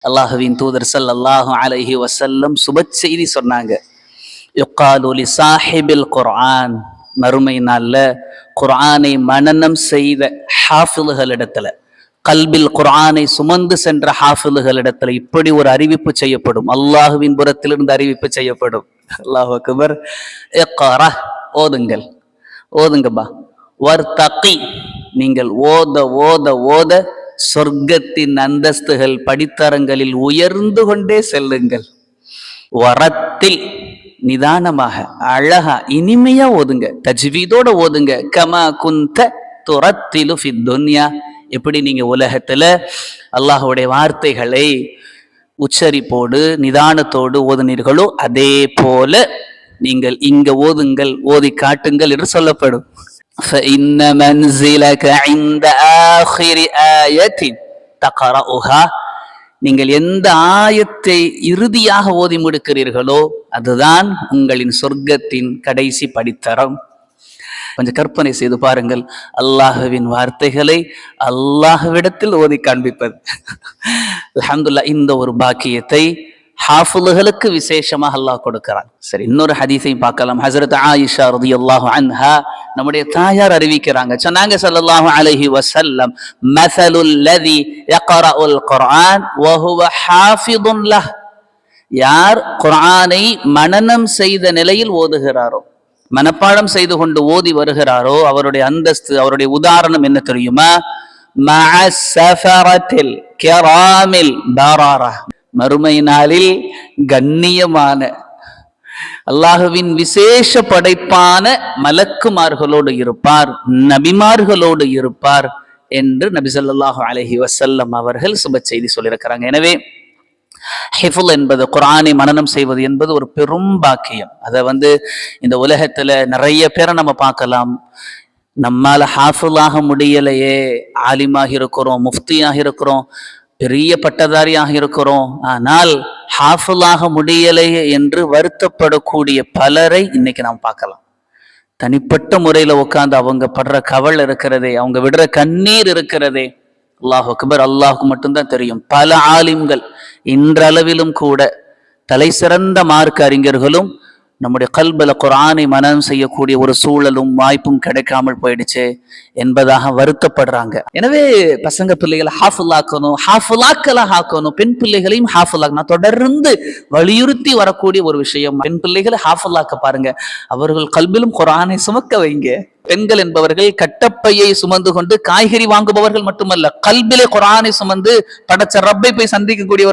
அல்லாஹுவின் தூதர் ஸல்லல்லாஹு அலைஹி வஸல்லம் சுப செய்தி சொன்னாங்க. யுக்காலு லி சாஹிபில் குர்ஆன், மறுமை நாள்ல குர்ஆனை மனனம் செய்த ஹாஃபில்களிடத்துல, கல்பில் குர்ஆனை சுமந்து சென்ற ஹாஃபில்களிடத்துல இப்படி ஒரு அறிவிப்பு செய்யப்படும், அல்லாஹுவின் புறத்திலிருந்து அறிவிப்பு செய்யப்படும். அல்லாஹு அக்பர். இக்ரா, ஓதுங்கள், ஓதுங்கப்பா. வர்தகி, நீங்கள் ஓத ஓத ஓத சொர்க்கத்தின் அந்தஸ்துகள் படித்தரங்களில் உயர்ந்து கொண்டே செல்லுங்கள். வரத்தில், நிதானமாக அழகா இனிமையா ஓதுங்க, தஜ்வீதோட ஓதுங்க. கமா குந்த துரத்திலு ஃபித் துன்யா, எப்படி நீங்க உலகத்துல அல்லாஹ்வுடைய வார்த்தைகளை உச்சரிப்போடு நிதானத்தோடு ஓதுனீர்களோ அதே போல நீங்கள் இங்க ஓதுங்கள், ஓதி காட்டுங்கள் என்று சொல்லப்படும். فإن منزلك عند آخر آية تقرأها, நீங்கள் எந்த ஆயத்தை இறுதியாக ஓதி முடிக்கிறீர்களோ அதுதான் உங்களின் சொர்க்கத்தின் கடைசி படித்தரம். கொஞ்சம் கற்பனை செய்து பாருங்கள், அல்லாஹுவின் வார்த்தைகளை அல்லாஹ்விடத்தில் ஓதி காண்பிப்பது. அல்ஹம்துலில்லாஹ், இந்த ஒரு பாக்கியத்தை ஹாஃபில்களுக்கு விசேஷமாக அல்லாஹ் கொடுக்கிறான். சரி, இன்னொரு ஹதீஸையும் பார்க்கலாம். ஹஸரத் ஆயிஷா ரலியல்லாஹு அன்ஹா, நம்முடைய தாயார் அறிவிக்கிறாங்க, சொன்னாங்க ஸல்லல்லாஹு அலைஹி வஸல்லம், மஸலுல் லதி யக்ரஉல் குர்ஆன் வ ஹுவ ஹாஃபிதுன் லஹ், யார் குர்ஆனை மனனம் செய்த நிலையில் ஓதுகிறாரோ, மனப்பாடம் செய்து கொண்டு ஓதி வருகிறாரோ, அவருடைய அந்தஸ்து, அவருடைய உதாரணம் என்ன தெரியுமா? மஅஸ் ஸஃபரத்தில் கிராமில் பராரா, மறுமை நாளில் கண்ணியமான அல்லாஹுவின் விசேஷ படைப்பான மலக்குமார்களோடு இருப்பார், நபிமார்களோடு இருப்பார் என்று நபி ஸல்லல்லாஹு அலைஹி வஸல்லம் அவர்கள் சுப செய்தி சொல்லியிருக்கிறாங்க. எனவே ஹிஃபுல் என்பது, குர்ஆனை மனனம் செய்வது என்பது ஒரு பெரும் பாக்கியம். அதை இந்த உலகத்துல நிறைய பேரை நம்ம பார்க்கலாம். நம்மால ஹாஃபிலாக முடியலையே, ஆலிமாக இருக்கிறோம், முஃப்தியாக இருக்கிறோம், பெரிய பட்டதாரியாக இருக்கிறோம், ஆனால் ஹாஃபிலாக முடியலையே என்று வருத்தப்படக்கூடிய பலரை இன்னைக்கு நாம் பார்க்கலாம். தனிப்பட்ட முறையில உட்கார்ந்து அவங்க படுற கவல் இருக்கிறதே, அவங்க விடுற கண்ணீர் இருக்கிறதே, அல்லாஹ் அக்பர், அல்லாஹுக்கு மட்டும்தான் தெரியும். பல ஆலிம்கள் இன்றளவிலும் கூட தலை சிறந்த மார்க்க அறிஞர்களும் நம்முடைய கல்பல குர்ஆனை மனனம் செய்யக்கூடிய ஒரு சூழலும் வாய்ப்பும் கிடைக்காமல் போயிடுச்சு என்பதாக வருத்தப்படுறாங்க. எனவே பசங்க பிள்ளைகளை ஹாஃபிலாக்கணும், ஹாஃபிலாக்கலாக ஆக்கணும், பெண் பிள்ளைகளையும் ஹாஃபிலாக்கணும். தொடர்ந்து வலியுறுத்தி வரக்கூடிய ஒரு விஷயம், பெண் பிள்ளைகளை ஹாஃபிலாக்க பாருங்க, அவர்கள் கல்பிலும் குர்ஆனை சுமக்க வைங்க. பெண்கள் என்பவர்கள் கட்டப்பையை சுமந்து கொண்டு காய்கறி வாங்குபவர்கள் மட்டுமல்ல, கல்பிலே குர்ஆனை சுமந்து படைச்ச ரப்பை போய் சந்திக்கக்கூடியவர்கள்.